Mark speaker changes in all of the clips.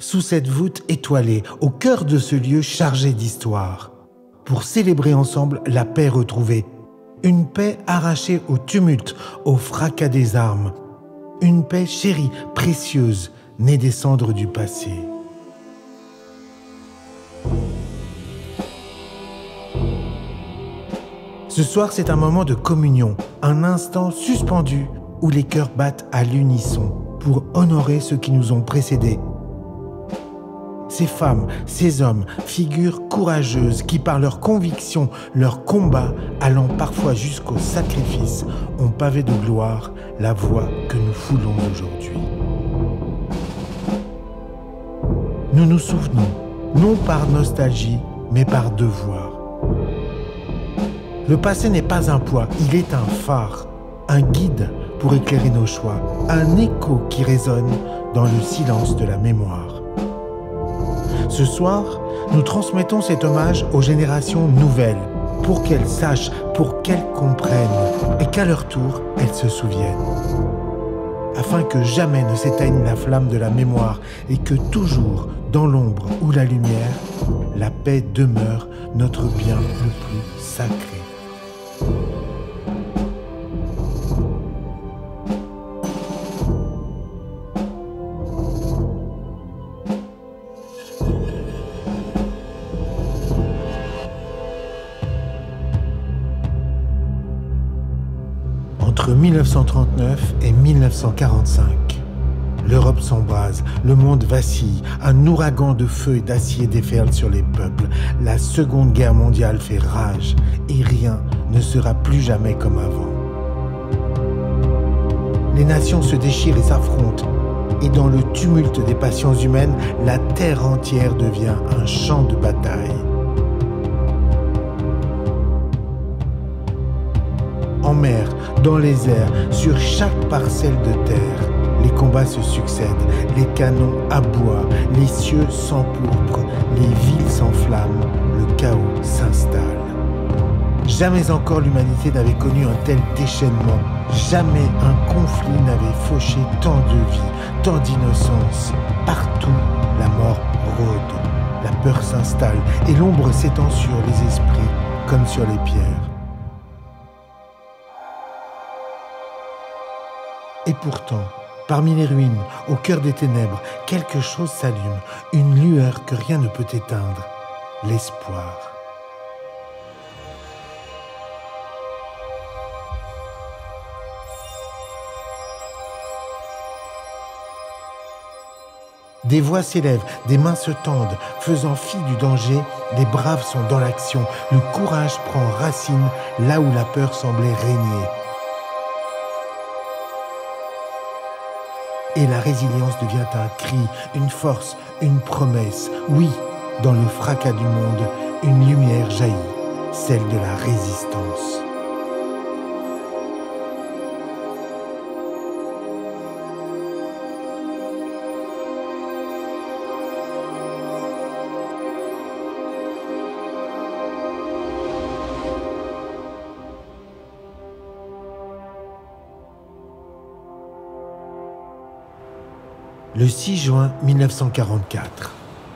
Speaker 1: sous cette voûte étoilée, au cœur de ce lieu chargé d'histoire, pour célébrer ensemble la paix retrouvée, une paix arrachée au tumulte, au fracas des armes, une paix chérie, précieuse, née des cendres du passé. Ce soir, c'est un moment de communion, un instant suspendu où les cœurs battent à l'unisson pour honorer ceux qui nous ont précédés. Ces femmes, ces hommes, figures courageuses qui, par leur conviction, leur combat, allant parfois jusqu'au sacrifice, ont pavé de gloire la voie que nous foulons aujourd'hui. Nous nous souvenons, non par nostalgie, mais par devoir. Le passé n'est pas un poids, il est un phare, un guide pour éclairer nos choix, un écho qui résonne dans le silence de la mémoire. Ce soir, nous transmettons cet hommage aux générations nouvelles, pour qu'elles sachent, pour qu'elles comprennent, et qu'à leur tour, elles se souviennent. Afin que jamais ne s'éteigne la flamme de la mémoire et que toujours, dans l'ombre ou la lumière, la paix demeure notre bien le plus sacré. Entre 1939 et 1945, l'Europe s'embrase, le monde vacille, un ouragan de feu et d'acier déferle sur les peuples. La Seconde Guerre mondiale fait rage et rien ne sera plus jamais comme avant. Les nations se déchirent et s'affrontent, et dans le tumulte des passions humaines, la terre entière devient un champ de bataille. En mer, dans les airs, sur chaque parcelle de terre, les combats se succèdent, les canons aboient, les cieux s'empourprent, les villes s'enflamment, le chaos s'installe. Jamais encore l'humanité n'avait connu un tel déchaînement, jamais un conflit n'avait fauché tant de vies, tant d'innocence. Partout, la mort rôde, la peur s'installe et l'ombre s'étend sur les esprits comme sur les pierres. Et pourtant, parmi les ruines, au cœur des ténèbres, quelque chose s'allume, une lueur que rien ne peut éteindre, l'espoir. Des voix s'élèvent, des mains se tendent, faisant fi du danger, les braves sont dans l'action, le courage prend racine là où la peur semblait régner. Et la résilience devient un cri, une force, une promesse. Oui, dans le fracas du monde, une lumière jaillit, celle de la résistance. Le 6 juin 1944,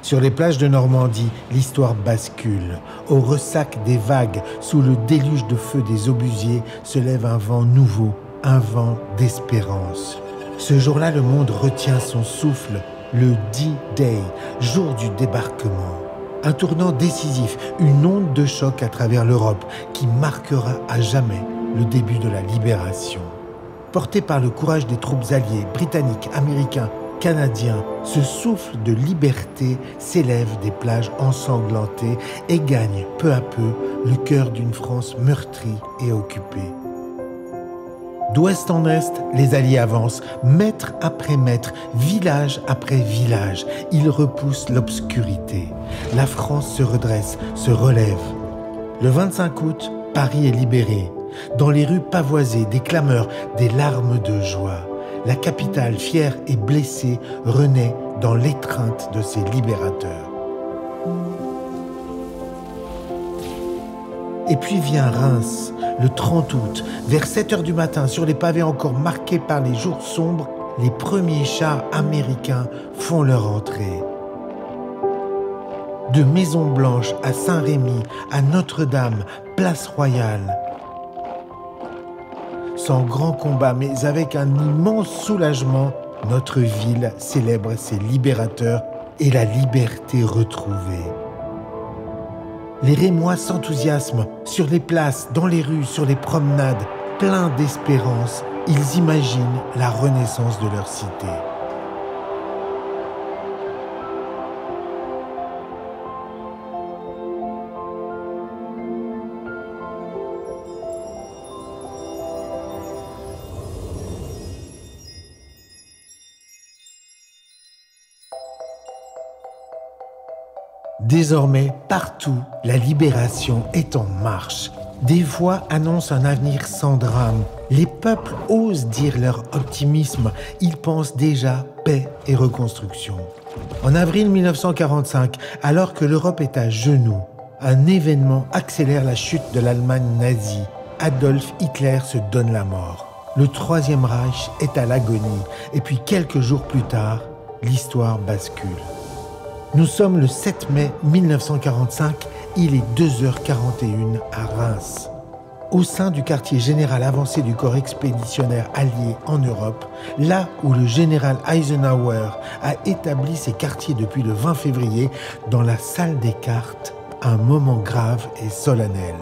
Speaker 1: sur les plages de Normandie, l'histoire bascule. Au ressac des vagues, sous le déluge de feu des obusiers, se lève un vent nouveau, un vent d'espérance. Ce jour-là, le monde retient son souffle, le D-Day, jour du débarquement. Un tournant décisif, une onde de choc à travers l'Europe qui marquera à jamais le début de la libération. Porté par le courage des troupes alliées, britanniques, américains, canadiens, ce souffle de liberté s'élève des plages ensanglantées et gagne peu à peu le cœur d'une France meurtrie et occupée. D'ouest en est, les Alliés avancent, mètre après mètre, village après village. Ils repoussent l'obscurité. La France se redresse, se relève. Le 25 août, Paris est libéré. Dans les rues pavoisées, des clameurs, des larmes de joie. La capitale, fière et blessée, renaît dans l'étreinte de ses libérateurs. Et puis vient Reims, le 30 août, vers 7 h du matin, sur les pavés encore marqués par les jours sombres, les premiers chars américains font leur entrée. de Maison-Blanche à Saint-Rémy, à Notre-Dame, Place Royale. Sans grand combat, mais avec un immense soulagement, notre ville célèbre ses libérateurs et la liberté retrouvée. Les Rémois s'enthousiasment sur les places, dans les rues, sur les promenades, pleins d'espérance. Ils imaginent la renaissance de leur cité. Désormais, partout, la libération est en marche. Des voix annoncent un avenir sans drame. Les peuples osent dire leur optimisme. Ils pensent déjà paix et reconstruction. En avril 1945, alors que l'Europe est à genoux, un événement accélère la chute de l'Allemagne nazie. Adolf Hitler se donne la mort. Le Troisième Reich est à l'agonie. Et puis quelques jours plus tard, l'histoire bascule. Nous sommes le 7 mai 1945, il est 2h41 à Reims. Au sein du quartier général avancé du corps expéditionnaire allié en Europe, là où le général Eisenhower a établi ses quartiers depuis le 20 février, dans la salle des cartes, un moment grave et solennel.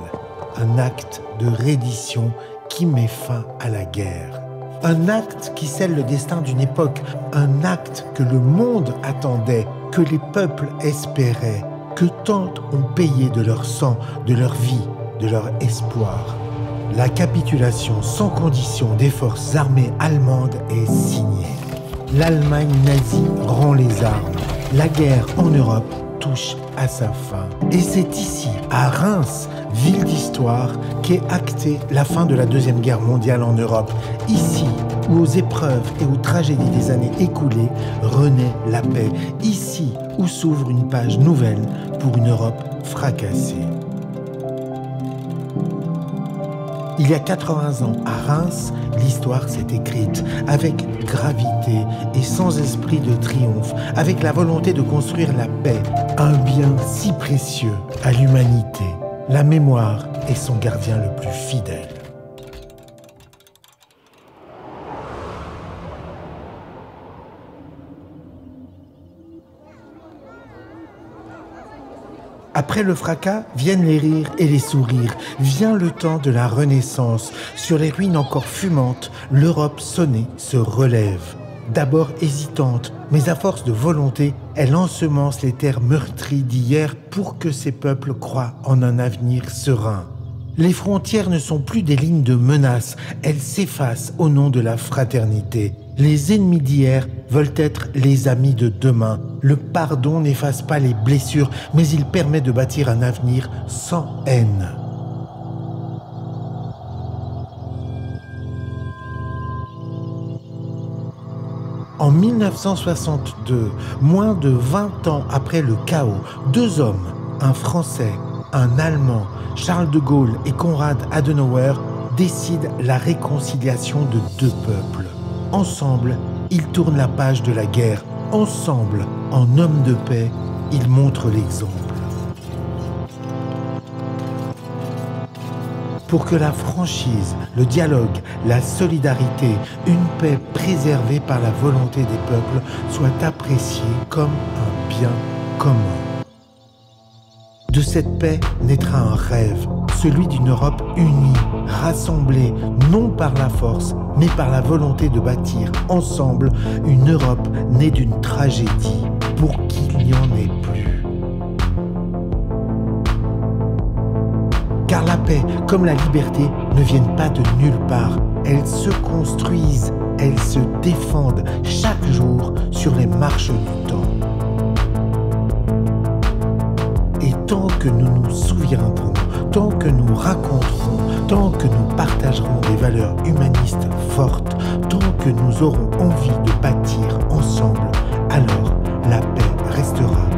Speaker 1: Un acte de reddition qui met fin à la guerre. Un acte qui scelle le destin d'une époque, un acte que le monde attendait, que les peuples espéraient, que tant ont payé de leur sang, de leur vie, de leur espoir. La capitulation sans condition des forces armées allemandes est signée. L'Allemagne nazie rend les armes. La guerre en Europe touche à sa fin. Et c'est ici, à Reims, ville d'histoire, qu'est actée la fin de la Deuxième Guerre mondiale en Europe. Ici, où aux épreuves et aux tragédies des années écoulées renaît la paix. Ici, où s'ouvre une page nouvelle pour une Europe fracassée. Il y a 80 ans, à Reims, l'histoire s'est écrite avec gravité et sans esprit de triomphe, avec la volonté de construire la paix, un bien si précieux à l'humanité. La mémoire est son gardien le plus fidèle. Après le fracas, viennent les rires et les sourires. Vient le temps de la Renaissance. Sur les ruines encore fumantes, l'Europe sonnée se relève. D'abord hésitante, mais à force de volonté, elle ensemence les terres meurtries d'hier pour que ces peuples croient en un avenir serein. Les frontières ne sont plus des lignes de menace, elles s'effacent au nom de la fraternité. Les ennemis d'hier veulent être les amis de demain. Le pardon n'efface pas les blessures, mais il permet de bâtir un avenir sans haine. En 1962, moins de 20 ans après le chaos, deux hommes, un Français, un Allemand, Charles de Gaulle et Konrad Adenauer, décident la réconciliation de deux peuples. Ensemble, ils tournent la page de la guerre. Ensemble, en hommes de paix, ils montrent l'exemple. Pour que la franchise, le dialogue, la solidarité, une paix préservée par la volonté des peuples soient appréciées comme un bien commun. De cette paix naîtra un rêve, celui d'une Europe unie, rassemblée, non par la force, mais par la volonté de bâtir ensemble une Europe née d'une tragédie pour qu'il n'y en ait plus. Car la paix, comme la liberté, ne viennent pas de nulle part. Elles se construisent, elles se défendent chaque jour sur les marches du temps. Et tant que nous nous souviendrons, tant que nous raconterons, tant que nous partagerons des valeurs humanistes fortes, tant que nous aurons envie de bâtir ensemble, alors la paix restera